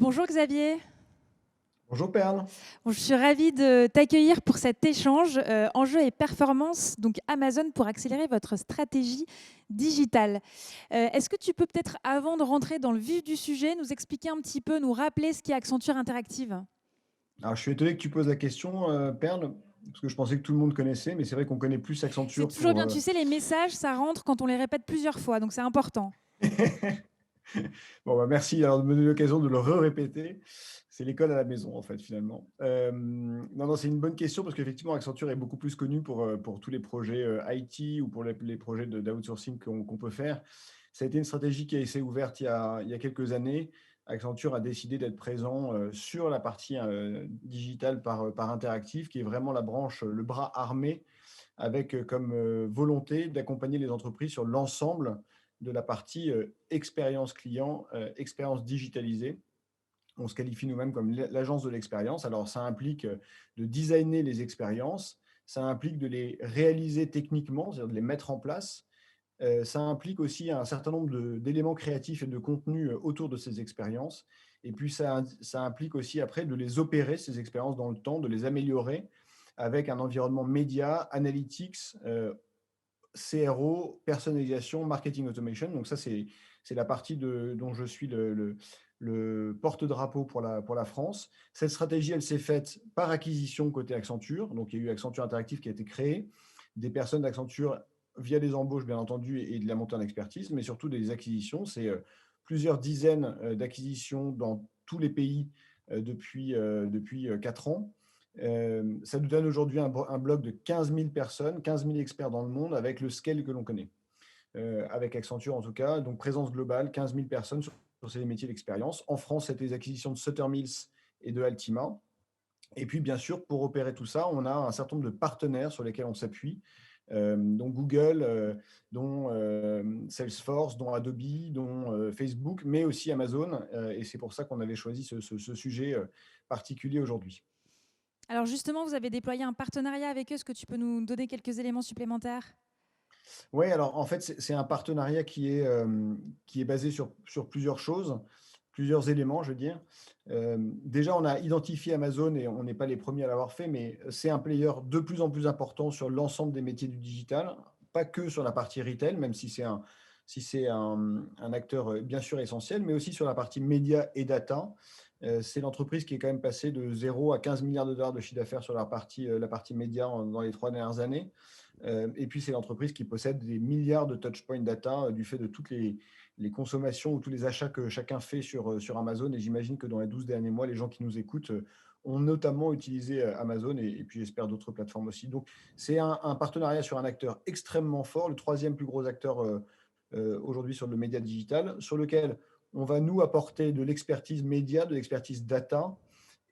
Bonjour Xavier. Bonjour Perle. Bon, je suis ravie de t'accueillir pour cet échange enjeux et performance, donc Amazon pour accélérer votre stratégie digitale. Est-ce que tu peux peut-être, avant de rentrer dans le vif du sujet, nous expliquer un petit peu, nous rappeler ce qu'est Accenture Interactive? Alors, je suis étonné que tu poses la question, Perle, parce que je pensais que tout le monde connaissait, mais c'est vrai qu'on connaît plus C'est Accenture toujours pour. bien, tu sais, les messages, ça rentre quand on les répète plusieurs fois, donc c'est important. Bon, bah, merci alors de me donner l'occasion de le répéter. C'est l'école à la maison, en fait, finalement. Non, non, c'est une bonne question parce qu'effectivement, Accenture est beaucoup plus connu pour tous les projets IT ou pour les projets d'outsourcing qu'on peut faire. Ça a été une stratégie qui a été ouverte il y a quelques années. Accenture a décidé d'être présent sur la partie digitale par Interactive, qui est vraiment la branche, le bras armé avec comme volonté d'accompagner les entreprises sur l'ensemble de la partie expérience client, expérience digitalisée. On se qualifie nous-mêmes comme l'agence de l'expérience. Alors, ça implique de designer les expériences, ça implique de les réaliser techniquement, c'est-à-dire de les mettre en place. Ça implique aussi un certain nombre d'éléments créatifs et de contenus autour de ces expériences. Et puis, ça implique aussi après de les opérer, ces expériences dans le temps, de les améliorer avec un environnement média, analytics, CRO, personnalisation, marketing automation. Donc ça, c'est la partie dont je suis le porte-drapeau pour la France. Cette stratégie, elle s'est faite par acquisition côté Accenture. Donc il y a eu Accenture Interactive qui a été créée, des personnes d'Accenture via des embauches, bien entendu, et de la montée en expertise, mais surtout des acquisitions. C'est plusieurs dizaines d'acquisitions dans tous les pays depuis 4 ans. Ça nous donne aujourd'hui un bloc de 15 000 personnes, 15 000 experts dans le monde avec le scale que l'on connaît. Avec Accenture en tout cas, donc présence globale, 15 000 personnes sur ces métiers d'expérience. En France, c'était les acquisitions de Sutter Mills et de Altima. Et puis, bien sûr, pour opérer tout ça, on a un certain nombre de partenaires sur lesquels on s'appuie, dont Google, dont Salesforce, dont Adobe, dont Facebook, mais aussi Amazon. Et c'est pour ça qu'on avait choisi ce sujet particulier aujourd'hui. Alors justement, vous avez déployé un partenariat avec eux, est-ce que tu peux nous donner quelques éléments supplémentaires? Oui, alors en fait, c'est un partenariat qui est basé sur plusieurs choses, plusieurs éléments, je veux dire. Déjà, on a identifié Amazon et on n'est pas les premiers à l'avoir fait, mais c'est un player de plus en plus important sur l'ensemble des métiers du digital, pas que sur la partie retail, même si c'est un acteur bien sûr essentiel, mais aussi sur la partie média et data. C'est l'entreprise qui est quand même passée de 0 à 15 milliards de dollars de chiffre d'affaires sur la partie média dans les 3 dernières années. Et puis, c'est l'entreprise qui possède des milliards de touchpoints data du fait de toutes les consommations ou tous les achats que chacun fait sur Amazon. Et j'imagine que dans les 12 derniers mois, les gens qui nous écoutent ont notamment utilisé Amazon et puis j'espère d'autres plateformes aussi. Donc, c'est un partenariat sur un acteur extrêmement fort, le troisième plus gros acteur aujourd'hui sur le média digital, sur lequel on va nous apporter de l'expertise média, de l'expertise data,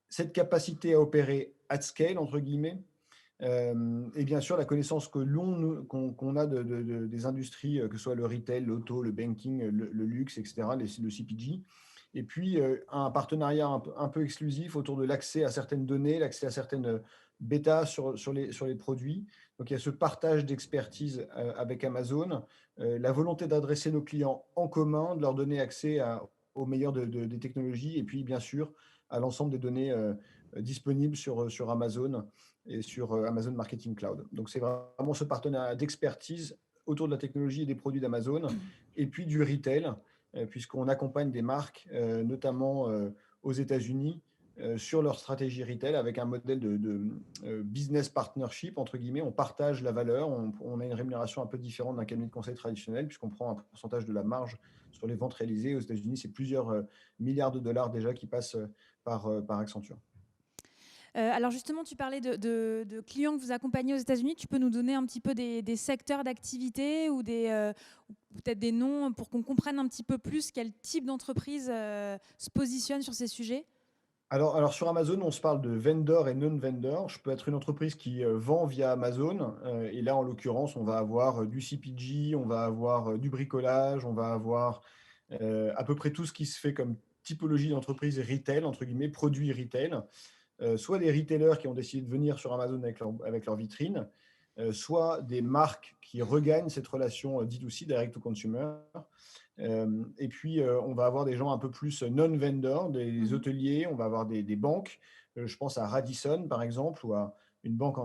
cette capacité à opérer at scale, entre guillemets, et bien sûr, la connaissance qu'on a des industries, que ce soit le retail, l'auto, le banking, le luxe, etc., le CPG. Et puis, un partenariat un peu exclusif autour de l'accès à certaines données, l'accès à certaines bêtas sur les produits. Donc, il y a ce partage d'expertise avec Amazon, la volonté d'adresser nos clients en commun, de leur donner accès au meilleur des technologies, et puis, bien sûr, à l'ensemble des données disponibles sur Amazon et sur Amazon Marketing Cloud. Donc, c'est vraiment ce partenariat d'expertise autour de la technologie et des produits d'Amazon, et puis du retail, puisqu'on accompagne des marques, notamment aux États-Unis, sur leur stratégie retail avec un modèle de business partnership, entre guillemets. On partage la valeur, on a une rémunération un peu différente d'un cabinet de conseil traditionnel, puisqu'on prend un pourcentage de la marge sur les ventes réalisées. Aux États-Unis, c'est plusieurs milliards de dollars déjà qui passent par Accenture. Alors justement, tu parlais de clients que vous accompagnez aux États-Unis. Tu peux nous donner un petit peu des secteurs d'activité ou peut-être des noms pour qu'on comprenne un petit peu plus quel type d'entreprise se positionne sur ces sujets? Alors sur Amazon, on se parle de vendor et non-vendor. Je peux être une entreprise qui vend via Amazon. Et là, en l'occurrence, on va avoir du CPG, on va avoir du bricolage, on va avoir à peu près tout ce qui se fait comme typologie d'entreprise retail, entre guillemets, produits retail. Soit des retailers qui ont décidé de venir sur Amazon avec leur vitrine, soit des marques qui regagnent cette relation D2C, direct to consumer. Et puis, on va avoir des gens un peu plus non-vendors, des Mmh. hôteliers, on va avoir des banques. Je pense à Radisson, par exemple, ou à une banque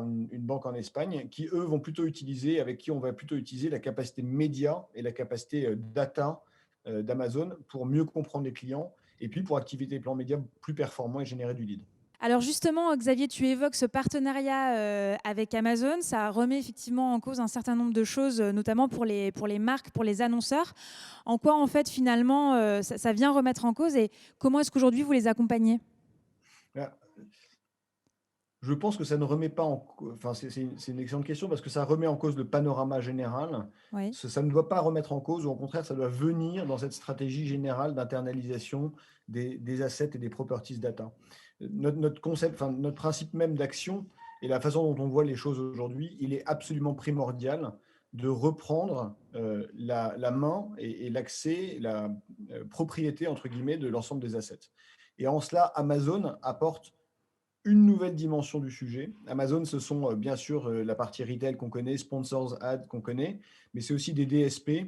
en Espagne, qui, eux, vont plutôt utiliser, avec qui on va plutôt utiliser la capacité média et la capacité data d'Amazon pour mieux comprendre les clients et puis pour activer des plans médias plus performants et générer du lead. Alors justement, Xavier, tu évoques ce partenariat avec Amazon. Ça remet effectivement en cause un certain nombre de choses, notamment pour les marques, pour les annonceurs. En quoi, en fait, finalement, ça vient remettre en cause et comment est-ce qu'aujourd'hui vous les accompagnez? Voilà. Je pense que ça ne remet pas enfin, c'est une excellente question parce que ça remet en cause le panorama général. Oui. Ça ne doit pas remettre en cause, ou au contraire, ça doit venir dans cette stratégie générale d'internalisation des assets et des properties data. Notre concept, enfin, notre principe même d'action et la façon dont on voit les choses aujourd'hui, il est absolument primordial de reprendre la main et l'accès, la propriété, entre guillemets, de l'ensemble des assets. Et en cela, Amazon apporte une nouvelle dimension du sujet. Amazon, ce sont bien sûr la partie retail qu'on connaît, sponsors, ads qu'on connaît, mais c'est aussi des DSP,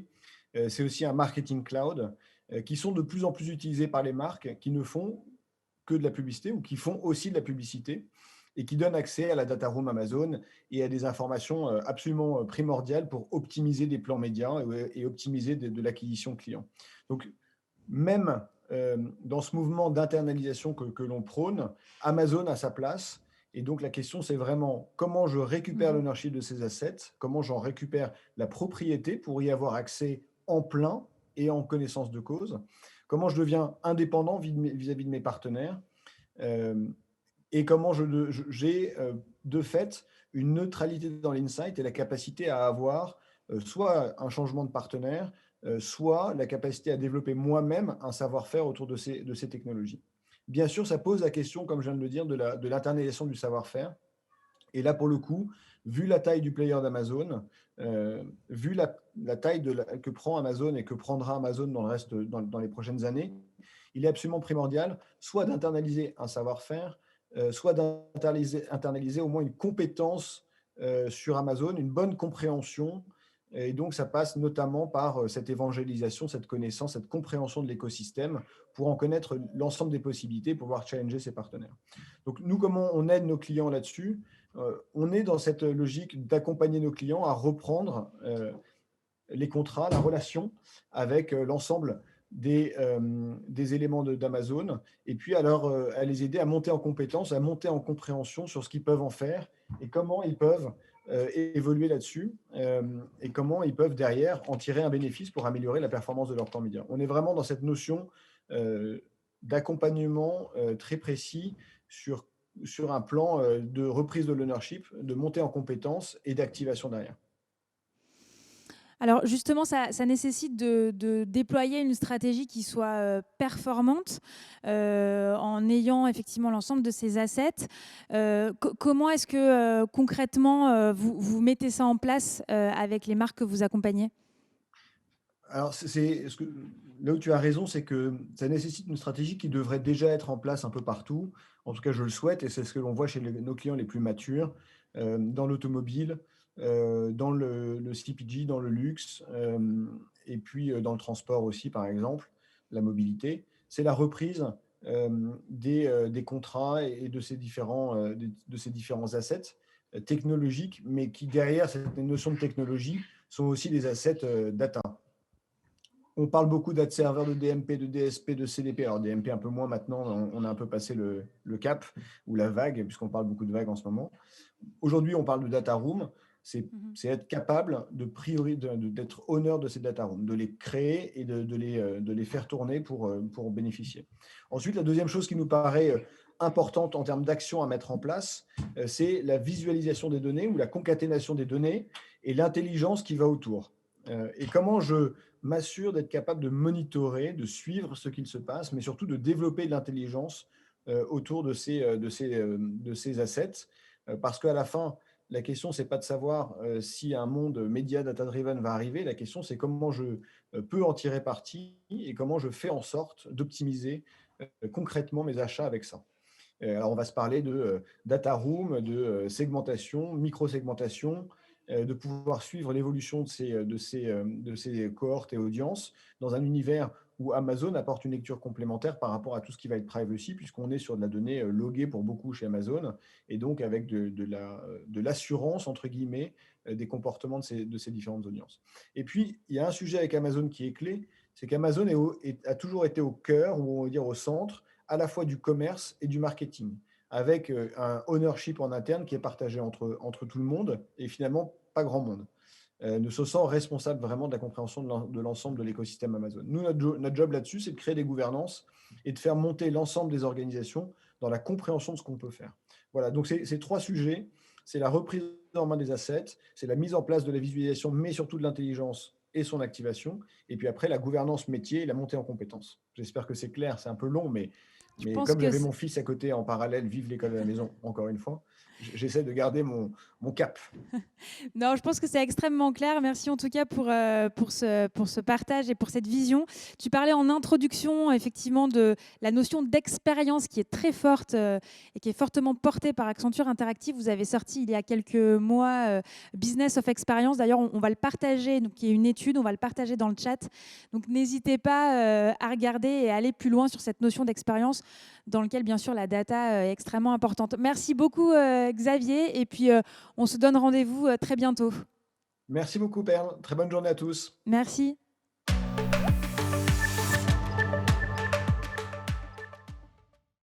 c'est aussi un marketing cloud qui sont de plus en plus utilisés par les marques qui ne font que de la publicité ou qui font aussi de la publicité et qui donnent accès à la data room Amazon et à des informations absolument primordiales pour optimiser des plans médias et optimiser de l'acquisition client. Donc, même dans ce mouvement d'internalisation que l'on prône, Amazon a sa place. Et donc, la question, c'est vraiment comment je récupère Mhm. l'ownership de ces assets, comment j'en récupère la propriété pour y avoir accès en plein et en connaissance de cause, comment je deviens indépendant vis-à-vis de mes partenaires, euh, et comment j'ai de fait une neutralité dans l'insight et la capacité à avoir soit un changement de partenaire, soit la capacité à développer moi-même un savoir-faire autour de ces technologies. Bien sûr, ça pose la question, comme je viens de le dire, de l'internalisation du savoir-faire. Et là, pour le coup, vu la taille du player d'Amazon, vu la taille que prend Amazon et que prendra Amazon dans le reste, dans les prochaines années, il est absolument primordial soit d'internaliser un savoir-faire, soit d'internaliser au moins une compétence sur Amazon, une bonne compréhension. Et donc, ça passe notamment par cette évangélisation, cette connaissance, cette compréhension de l'écosystème pour en connaître l'ensemble des possibilités, pour pouvoir challenger ses partenaires. Donc, nous, comment on aide nos clients là-dessus? On est dans cette logique d'accompagner nos clients à reprendre les contrats, la relation avec l'ensemble des éléments d'Amazon, et puis à les aider à monter en compétences, à monter en compréhension sur ce qu'ils peuvent en faire et comment ils peuvent évoluer là-dessus, et comment ils peuvent derrière en tirer un bénéfice pour améliorer la performance de leur plan média. On est vraiment dans cette notion euh, d'accompagnement très précis sur, sur un plan de reprise de l'ownership, de montée en compétences et d'activation derrière. Alors justement, ça nécessite de déployer une stratégie qui soit performante en ayant effectivement l'ensemble de ces assets. Comment est-ce que concrètement vous mettez ça en place avec les marques que vous accompagnez? Alors, là où tu as raison, c'est que ça nécessite une stratégie qui devrait déjà être en place un peu partout. En tout cas, je le souhaite et c'est ce que l'on voit chez nos clients les plus matures, dans l'automobile, dans le CPG, dans le luxe, et puis dans le transport aussi, par exemple, la mobilité. C'est la reprise des contrats et de ces différents assets technologiques, mais qui, derrière cette notion de technologie, sont aussi des assets data. On parle beaucoup d'ad serveur, de DMP, de DSP, de CDP. Alors DMP un peu moins maintenant, on a un peu passé le cap ou la vague, puisqu'on parle beaucoup de vagues en ce moment. Aujourd'hui, on parle de data room. Mhm. C'est être capable d'être honneur de ces data rooms, de les créer et de les faire tourner pour bénéficier. Ensuite, la deuxième chose qui nous paraît importante en termes d'action à mettre en place, c'est la visualisation des données ou la concaténation des données et l'intelligence qui va autour. Et comment je m'assure d'être capable de monitorer, de suivre ce qu'il se passe, mais surtout de développer de l'intelligence autour de ces assets. Parce qu'à la fin, la question, c'est pas de savoir si un monde média data-driven va arriver. La question, c'est comment je peux en tirer parti et comment je fais en sorte d'optimiser concrètement mes achats avec ça. Alors, on va se parler de data room, de segmentation, micro-segmentation, de pouvoir suivre l'évolution de ces cohortes et audiences dans un univers où Amazon apporte une lecture complémentaire par rapport à tout ce qui va être privacy, puisqu'on est sur de la donnée loguée pour beaucoup chez Amazon, et donc avec de l'assurance, entre guillemets, des comportements de ces différentes audiences. Et puis, il y a un sujet avec Amazon qui est clé, c'est qu'Amazon a toujours été au cœur, ou on va dire au centre, à la fois du commerce et du marketing, avec un ownership en interne qui est partagé entre tout le monde et finalement pas grand monde. Ne se sent responsable vraiment de la compréhension de l'ensemble de l'écosystème Amazon. Nous, notre job là-dessus, c'est de créer des gouvernances et de faire monter l'ensemble des organisations dans la compréhension de ce qu'on peut faire. Voilà, donc c'est trois sujets. C'est la reprise en main des assets, c'est la mise en place de la visualisation, mais surtout de l'intelligence et son activation, et puis après la gouvernance métier et la montée en compétences. J'espère que c'est clair, c'est un peu long, Je mais pense comme que j'avais mon fils à côté en parallèle, vive l'école à la maison, encore une fois, j'essaie de garder mon cap. non, je pense que c'est extrêmement clair. Merci en tout cas pour ce partage et pour cette vision. Tu parlais en introduction effectivement de la notion d'expérience qui est très forte et qui est fortement portée par Accenture Interactive. Vous avez sorti il y a quelques mois Business of Experience. D'ailleurs, on va le partager, donc il y a une étude, on va le partager dans le chat. Donc n'hésitez pas à regarder et à aller plus loin sur cette notion d'expérience dans laquelle bien sûr la data est extrêmement importante. Merci beaucoup Xavier et puis on se donne rendez-vous très bientôt. Merci beaucoup, Perle. Très bonne journée à tous. Merci.